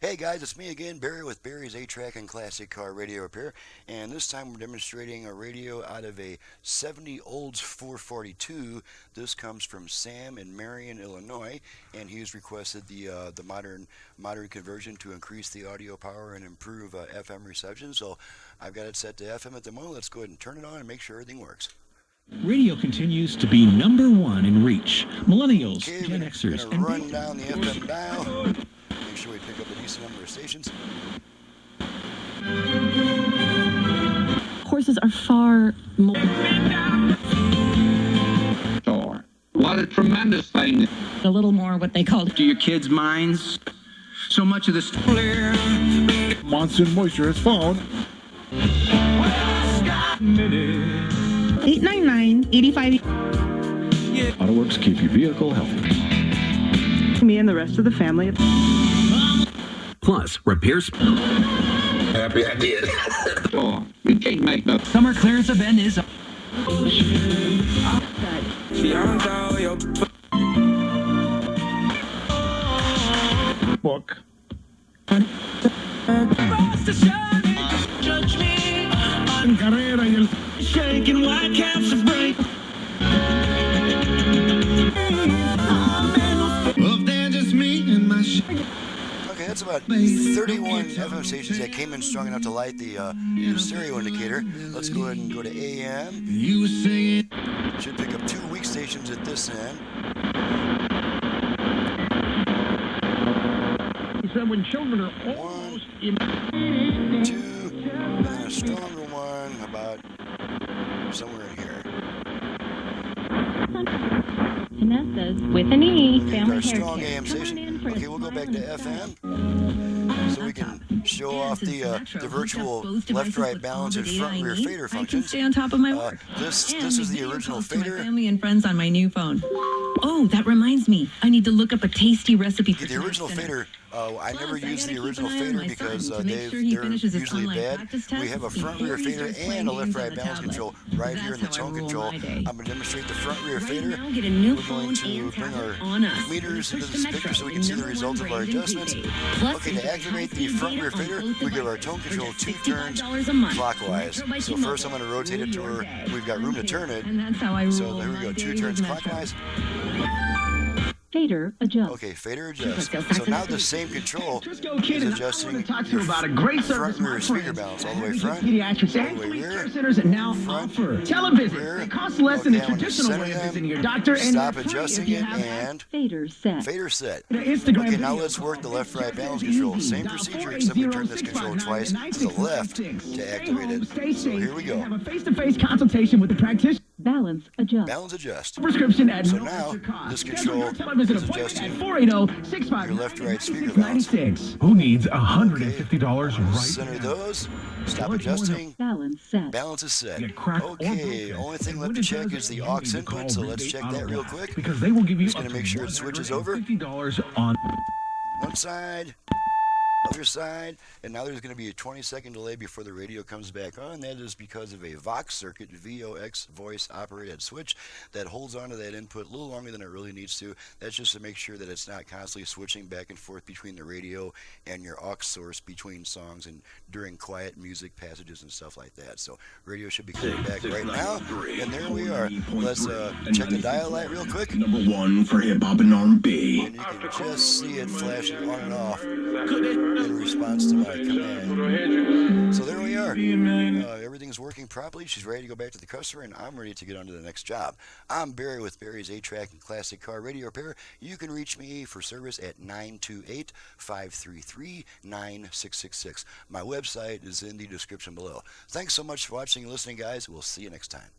Hey guys, it's me again, Barry with Barry's 8-Track and Classic Car Radio Repair, and this time we're demonstrating a radio out of a 70 Olds 442. This comes from Sam in Marion, Illinois, and he's requested the modern conversion to increase the audio power and improve FM reception. So I've got it set to FM at the moment. Let's go ahead and turn it on and make sure everything works. Radio continues to be #1 in reach. Millennials, Okay, Gen Xers, and run down the FM dial. Make sure we pick up a decent number of stations. Horses are far more. Sure. What a tremendous thing. A little more what they call To your kids' minds, so much of this Monsoon moisture has fallen. 899-85. AutoWorks keep your vehicle healthy. Me and the rest of the family. Plus, repairs. happy I did. Sure. You can't make no Summer clearance event is. Book. Carrera y el Shaking white caps of break. Okay, that's about 31 FM stations that came in strong enough to light the stereo indicator. Let's go ahead and go to AM. You sing it. Should pick up 2 weak stations at this end. He said when children are almost in. 2, and then a stronger one about somewhere in here. Vanessa's with an E. Okay, Family our hair strong care. AM Come on station. in for a Okay, we'll go back to smile and FM so we can show off the virtual left-right balance and front-rear fader I can functions. stay on top of my work. This And is make the video original calls to my fader. family and friends on my new phone. Oh, that reminds me. I need to look up a tasty recipe for The original tonight's dinner. fader, I never Plus, I use gotta the keep original an eye on fader my because son to make they're sure he finishes his usually online bad. practice We have a tests front-rear before he fader starts playing and a games left-right on the balance tablet. control right That's here in the how I tone rule control. my day. I'm going to demonstrate the front-rear Right fader. now, get a new We're phone going to and bring tablet our on us. meters into Push this the picture so we Metro, can see the #1 results of our brand in adjustments. prepaid. Plus, Okay, enjoy to activate the high-speed front-rear data on fader, both we give our devices tone for control just 2 turns $65 a month. clockwise. Metro by So T-Mobile. first I'm going to rotate it to Rule your where day. we've got room to turn it. And that's how I rule So here we my go, 2 day turns with Metro. clockwise. Fader adjust. Okay, fader adjust. So now the same control Trisco Kid, is and I adjusting want to talk to you your about a great service, front and rear my speaker friends. balance all the way Advocate front, Pediatrics all and the way police rear, care centers that now front, offer televisit. rear. It costs less than Okay, a I'm gonna traditional center way of them. visiting your doctor, and Stop they're free adjusting if you it have and Fader set. fader set. Instagram Okay, now video let's work the call. left-right Text balance is control. easy. Same Dial procedure, except we turn this control 480-659 twice to the left 9696. to Stay activate home, it. stay So safe, here we go. and have a face-to-face consultation with the practitioner. Balance adjust. Balance adjust. Prescription at So no now, extra cost. this Schedule control your television is appointment adjusting at 480-659 your left-right speaker balance. 9696. Who needs $150 right Center now? those. Stop adjusting. Balance set. Balance is set. Get cracked or Okay, broken. only thing And left when to it check does, is the you aux need to input, call so let's Rebate check Auto that real Glass, quick. because they will give you Just up gonna to make sure it switches over. $150 on. One side, other side, and now there's going to be a 20-second delay before the radio comes back on. That is because of a Vox circuit, VOX voice operated switch that holds onto that input a little longer than it really needs to. That's just to make sure that it's not constantly switching back and forth between the radio and your aux source between songs and during quiet music passages and stuff like that. So radio should be coming back right now, and there we are. Let's check the dial light real quick. #1 for hip hop and R&B. And you can just see it flashing on and off in response to my command. So there we are. Everything's working properly. She's ready to go back to the customer, and I'm ready to get on to the next job. I'm Barry with Barry's 8-Track and Classic Car Radio Repair. You can reach me for service at 928-533-9666. My website is in the description below. Thanks so much for watching and listening, guys. We'll see you next time.